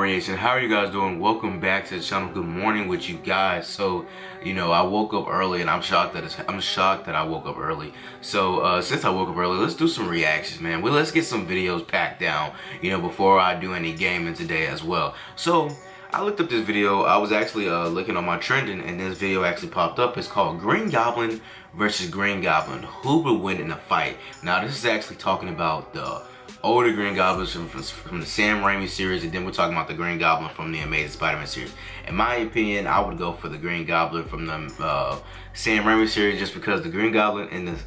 Nation, how are you guys doing? Welcome back to the channel. Good morning with you guys. So, I woke up early and I'm shocked that I woke up early. So, since I woke up early, let's do some reactions, man. Let's get some videos packed down, before I do any gaming today as well. So, I looked up this video. I was actually looking on my trending, and this video actually popped up. It's called Green Goblin versus Green Goblin. Who would win in a fight? Now, this is actually talking about the older Green Goblins from the Sam Raimi series, and then we're talking about the Green Goblin from the Amazing Spider-Man series. In my opinion, I would go for the Green Goblin from the Sam Raimi series, just because the Green Goblin in the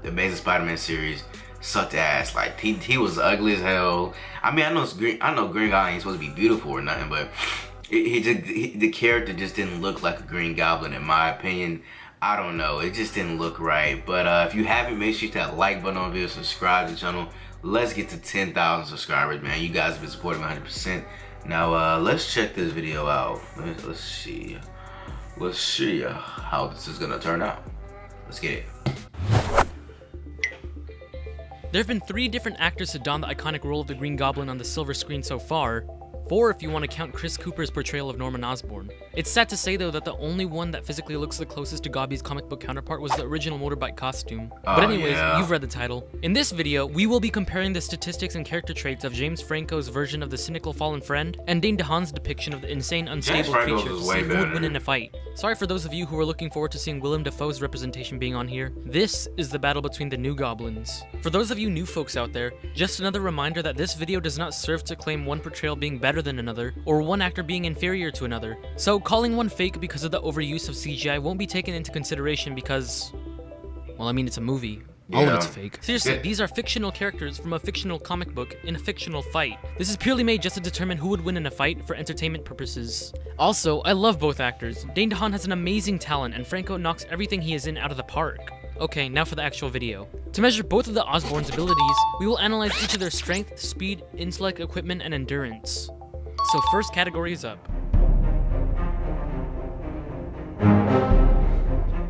Amazing Spider-Man series sucked ass. Like he was ugly as hell. I mean, I know Green Goblin ain't supposed to be beautiful or nothing, but the character just didn't look like a Green Goblin in my opinion. I don't know, it just didn't look right. But if you haven't, make sure you hit that like button on the video, subscribe to the channel. Let's get to 10,000 subscribers, man. You guys have been supporting me 100%. Now let's check this video out. Let's see how this is gonna turn out. Let's get it. There have been 3 different actors to don the iconic role of the Green Goblin on the silver screen so far. 4 if you want to count Chris Cooper's portrayal of Norman Osborn. It's sad to say though that the only one that physically looks the closest to Gobby's comic book counterpart was the original motorbike costume. But anyways, yeah. You've read the title. In this video, we will be comparing the statistics and character traits of James Franco's version of the cynical fallen friend and Dane DeHaan's depiction of the insane, unstable creature to see who would win in a fight. Sorry for those of you who are looking forward to seeing Willem Dafoe's representation being on here. This is the battle between the new goblins. For those of you new folks out there, just another reminder that this video does not serve to claim one portrayal being better than another, or one actor being inferior to another. So calling one fake because of the overuse of CGI won't be taken into consideration because, well, I mean, it's a movie. All of it's fake. Seriously, these are fictional characters from a fictional comic book in a fictional fight. This is purely made just to determine who would win in a fight for entertainment purposes. Also, I love both actors. Dane DeHaan has an amazing talent, and Franco knocks everything he is in out of the park. Okay, now for the actual video. To measure both of the Osborns' abilities, we will analyze each of their strength, speed, intellect, equipment, and endurance. So first category is up.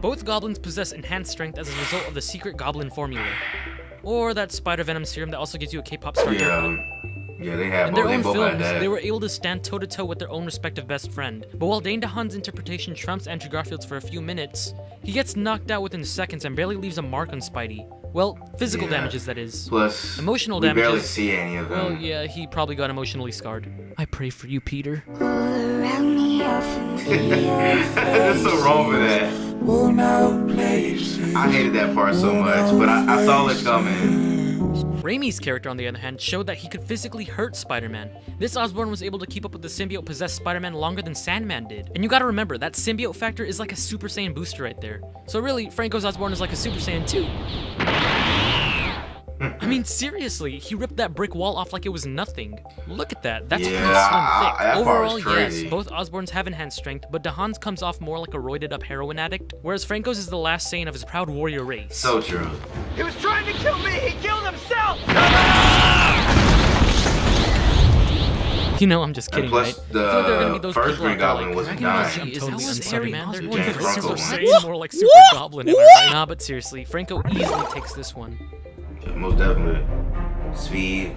Both goblins possess enhanced strength as a result of the secret goblin formula, or that spider venom serum that also gives you a K-pop star haircut. Yeah, they have. In their own films, they were able to stand toe-to-toe with their own respective best friend. But while Dane DeHaan's interpretation trumps Andrew Garfield's for a few minutes, he gets knocked out within seconds and barely leaves a mark on Spidey. Well, physical damages, that is. Plus, emotional we damages. barely see any of them. Well, yeah, he probably got emotionally scarred. I pray for you, Peter. There's so wrong with that. I hated that part so much, but I saw it coming. Raimi's character, on the other hand, showed that he could physically hurt Spider-Man. This Osborn was able to keep up with the symbiote-possessed Spider-Man longer than Sandman did. And you gotta remember, that symbiote factor is like a Super Saiyan booster right there. So really, Franco's Osborn is like a Super Saiyan 2. I mean, seriously, he ripped that brick wall off like it was nothing. Look at that, that's pretty slim thick. Overall, yes, both Osborns have enhanced strength, but DeHaan's comes off more like a roided-up heroin addict, whereas Franco's is the last saying of his proud warrior race. So true. He was trying to kill me! He killed himself! You know, I'm just kidding, plus, right? The I feel like there are gonna be those first people Green out there Goblin wasn't like, dying. is Totally that Spider-Man? They're going James for Franco Super won. Saiyan, more like Super Goblin, am I right? Nah, but seriously, Franco easily takes this one. Yeah, most definitely. Speed.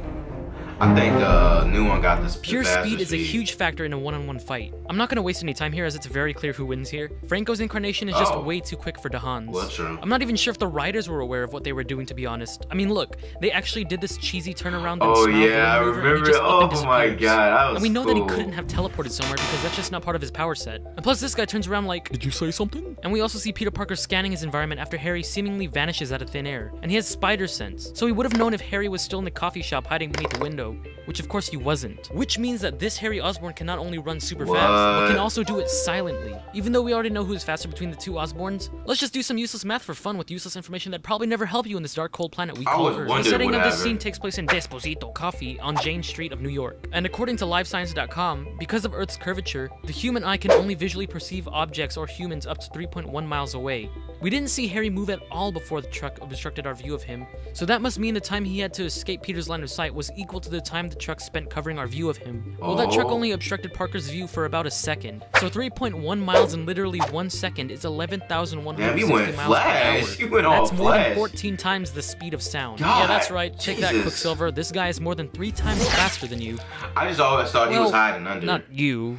I think the new one got this. Pure speed is a huge factor in a one-on-one fight. I'm not gonna waste any time here as it's very clear who wins here. Franco's incarnation is just way too quick for DeHaan's. Well, true. I'm not even sure if the writers were aware of what they were doing, to be honest. I mean, look, they actually did this cheesy turnaround. Oh yeah, I remember. Oh my god, that was and we know cool. that he couldn't have teleported somewhere because that's just not part of his power set. And plus, this guy turns around like, "Did you say something?" And we also see Peter Parker scanning his environment after Harry seemingly vanishes out of thin air. And he has spider sense, so he would have known if Harry was still in the coffee shop hiding beneath the window, which of course he wasn't. Which means that this Harry Osborn can not only run super fast, but can also do it silently. Even though we already know who's faster between the two Osborns, let's just do some useless math for fun with useless information that probably never help you in this dark, cold planet we call Earth. The setting of this scene takes place in Desposito Coffee on Jane Street of New York. And according to LiveScience.com, because of Earth's curvature, the human eye can only visually perceive objects or humans up to 3.1 miles away. We didn't see Harry move at all before the truck obstructed our view of him, so that must mean the time he had to escape Peter's line of sight was equal to the the time the truck spent covering our view of him. Well, that truck only obstructed Parker's view for about a second. So 3.1 miles in literally 1 second is 11,160 miles per hour. You went all That's more than 14 times the speed of sound. God, yeah, that's right. Take that, Jesus. Quicksilver. This guy is more than 3 times faster than you. I just always thought he was hiding under. Not you.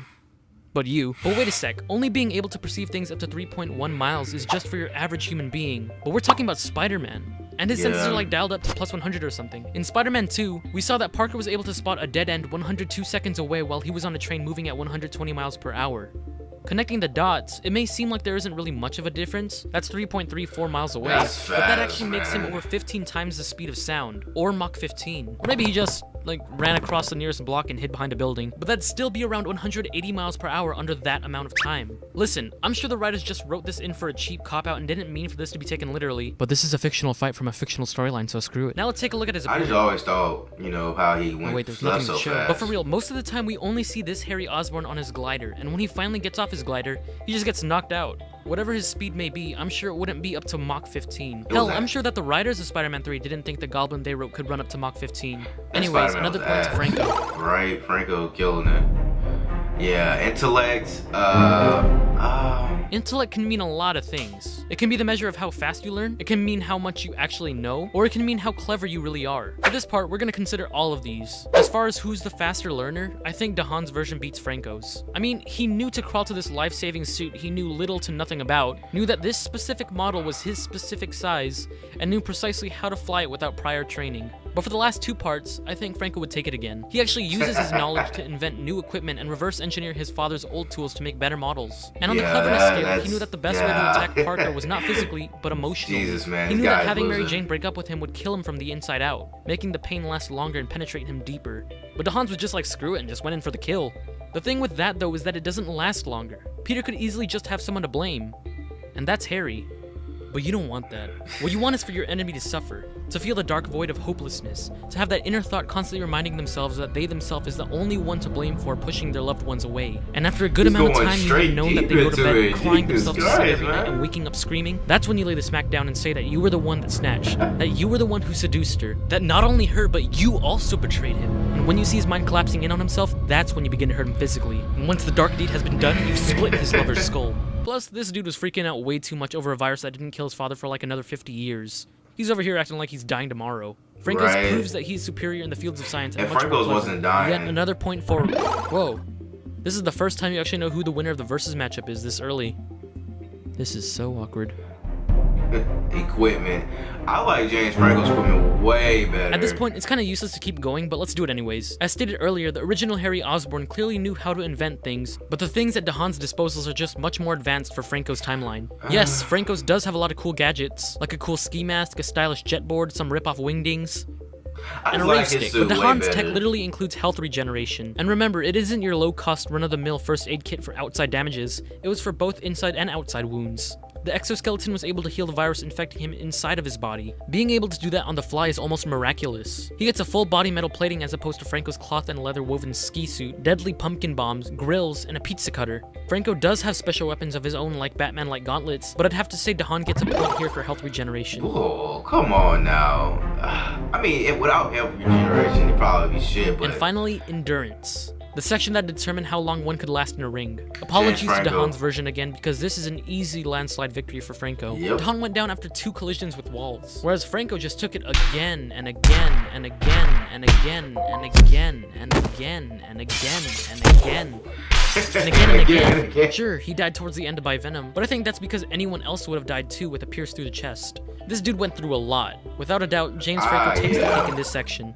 But wait a sec, only being able to perceive things up to 3.1 miles is just for your average human being. But we're talking about Spider-Man. And his senses are like dialed up to plus 100 or something. In Spider-Man 2, we saw that Parker was able to spot a dead end 102 seconds away while he was on a train moving at 120 miles per hour. Connecting the dots, it may seem like there isn't really much of a difference. That's 3.34 miles away. That's fast, but that actually makes him man. over 15 times the speed of sound, or Mach 15. Or maybe he just, like, ran across the nearest block and hid behind a building. But that'd still be around 180 miles per hour under that amount of time. Listen, I'm sure the writers just wrote this in for a cheap cop-out and didn't mean for this to be taken literally. But this is a fictional fight from a fictional storyline, so screw it. Now let's take a look at his I just always thought, you know, how he went there's nothing so to show. fast. But for real, most of the time we only see this Harry Osborn on his glider, and when he finally gets off his glider, he just gets knocked out. Whatever his speed may be, I'm sure it wouldn't be up to Mach 15. Hell, I'm sure that the writers of Spider-Man 3 didn't think the Goblin they wrote could run up to Mach 15. Anyways, another point to Franco. Right, Franco killing it. Yeah, intellect, Intellect can mean a lot of things. It can be the measure of how fast you learn, it can mean how much you actually know, or it can mean how clever you really are. For this part, we're gonna consider all of these. As far as who's the faster learner, I think DeHaan's version beats Franco's. I mean, he knew to crawl to this life-saving suit he knew little to nothing about, knew that this specific model was his specific size, and knew precisely how to fly it without prior training. But for the last 2 parts, I think Franco would take it again. He actually uses his knowledge to invent new equipment and reverse engineer his father's old tools to make better models. And on the cleverness scale, he knew that the best way to attack Parker was not physically, but emotionally. Jesus, man, he knew that having Mary Jane break up with him would kill him from the inside out, making the pain last longer and penetrate him deeper. But DeHaan's was just like, screw it, and just went in for the kill. The thing with that, though, is that it doesn't last longer. Peter could easily just have someone to blame. And that's Harry. But you don't want that. What you want is for your enemy to suffer, to feel the dark void of hopelessness, to have that inner thought constantly reminding themselves that they themselves is the only one to blame for pushing their loved ones away. And after a good amount of time you've known that they go to bed crying themselves to sleep every night and waking up screaming, that's when you lay the smack down and say that you were the one that snatched, that you were the one who seduced her, that not only her, but you also betrayed him. And when you see his mind collapsing in on himself, that's when you begin to hurt him physically. And once the dark deed has been done, you split his lover's skull. Plus, this dude was freaking out way too much over a virus that didn't kill his father for like another 50 years. He's over here acting like he's dying tomorrow. Franco's proves that he's superior in the fields of science and much Franco's more wasn't dying. Yet another point for... Whoa. This is the first time you actually know who the winner of the versus matchup is this early. This is so awkward. Equipment. I like James Franco's equipment way better. At this point, it's kind of useless to keep going, but let's do it anyways. As stated earlier, the original Harry Osborn clearly knew how to invent things, but the things at DeHaan's disposals are just much more advanced for Franco's timeline. Yes, Franco's does have a lot of cool gadgets, like a cool ski mask, a stylish jetboard, some rip-off wingdings, and a rave stick, but DeHaan's tech literally includes health regeneration. And remember, it isn't your low-cost, run-of-the-mill first aid kit for outside damages, it was for both inside and outside wounds. The exoskeleton was able to heal the virus infecting him inside of his body. Being able to do that on the fly is almost miraculous. He gets a full body metal plating as opposed to Franco's cloth and leather woven ski suit, deadly pumpkin bombs, grills, and a pizza cutter. Franco does have special weapons of his own like Batman-like gauntlets, but I'd have to say DeHaan gets a point here for health regeneration. Oh, come on now. I mean, without health regeneration, it'd probably be shit, but... And finally, endurance. The section that determined how long one could last in a ring. Apologies to DeHaan's version again, because this is an easy landslide victory for Franco. DeHaan went down after 2 collisions with walls, whereas Franco just took it again and again and again and again and again and again and again and again. And again and again. Sure, he died towards the end by venom, but I think that's because anyone else would have died too with a pierce through the chest. This dude went through a lot. Without a doubt, James Franco takes the cake in this section.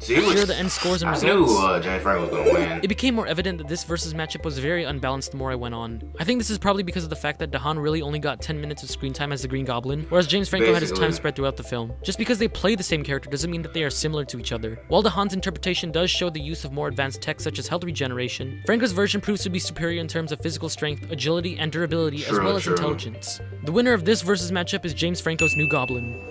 Here are the end scores and results. I knew James Franco was going to win. It became more evident that this versus matchup was very unbalanced the more I went on. I think this is probably because of the fact that DeHaan really only got 10 minutes of screen time as the Green Goblin, whereas James Franco had his time spread throughout the film. Just because they play the same character doesn't mean that they are similar to each other. While DeHaan's interpretation does show the use of more advanced tech such as health regeneration, Franco's version proves to be superior in terms of physical strength, agility, and durability, as well as intelligence. The winner of this versus matchup is James Franco's new Goblin.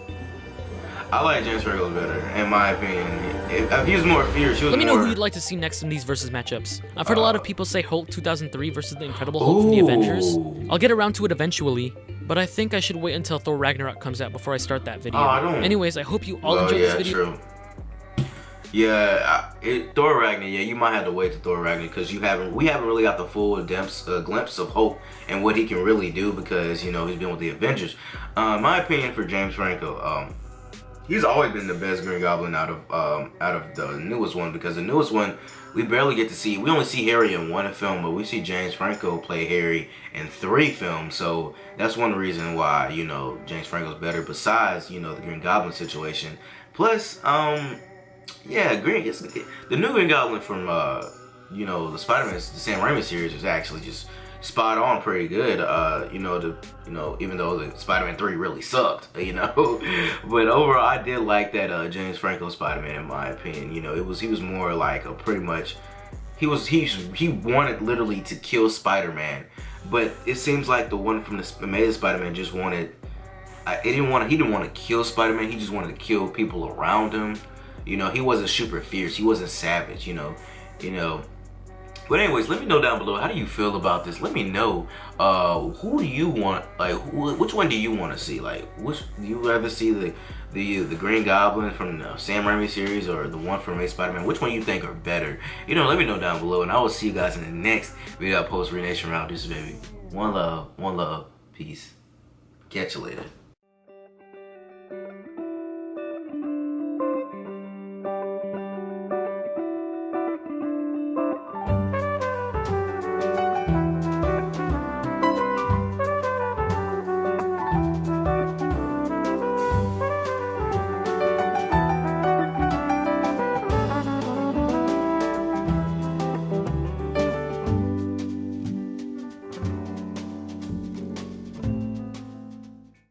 I like James Franco better, in my opinion. If he was more fierce, Let me know who you'd like to see next in these versus matchups. I've heard a lot of people say Hulk 2003 versus the Incredible Hulk from the Avengers. I'll get around to it eventually, but I think I should wait until Thor Ragnarok comes out before I start that video. Anyways, I hope you all enjoyed this video. True. Yeah, Thor Ragnarok. Yeah, you might have to wait to Thor Ragnarok because we haven't really got the full glimpse of Hope and what he can really do because you know he's been with the Avengers. My opinion for James Franco, he's always been the best Green Goblin out of the newest one because the newest one we barely get to see. We only see Harry in one film, but we see James Franco play Harry in 3 films. So that's one reason why you know James Franco's better. Besides you know the Green Goblin situation, plus yeah, the new Green Goblin from you know the Spider-Man, the Sam Raimi series was actually just spot on, pretty good. You know, even though the Spider-Man 3 really sucked, you know, but overall I did like that James Franco Spider-Man in my opinion. You know, he was more like a pretty much he wanted literally to kill Spider-Man, but it seems like the one from the Amazing Spider-Man just wanted. He didn't want to kill Spider-Man. He just wanted to kill people around him. You know, he wasn't super fierce. He wasn't savage, you know. But anyways, let me know down below. How do you feel about this? Let me know. Who do you want? Like, which one do you want to see? Like, which do you rather see the Green Goblin from the Sam Raimi series or the one from Spider-Man? Which one you think are better? You know, let me know down below, and I will see you guys in the next video I post. Renation Round. This baby. One love, peace. Catch you later.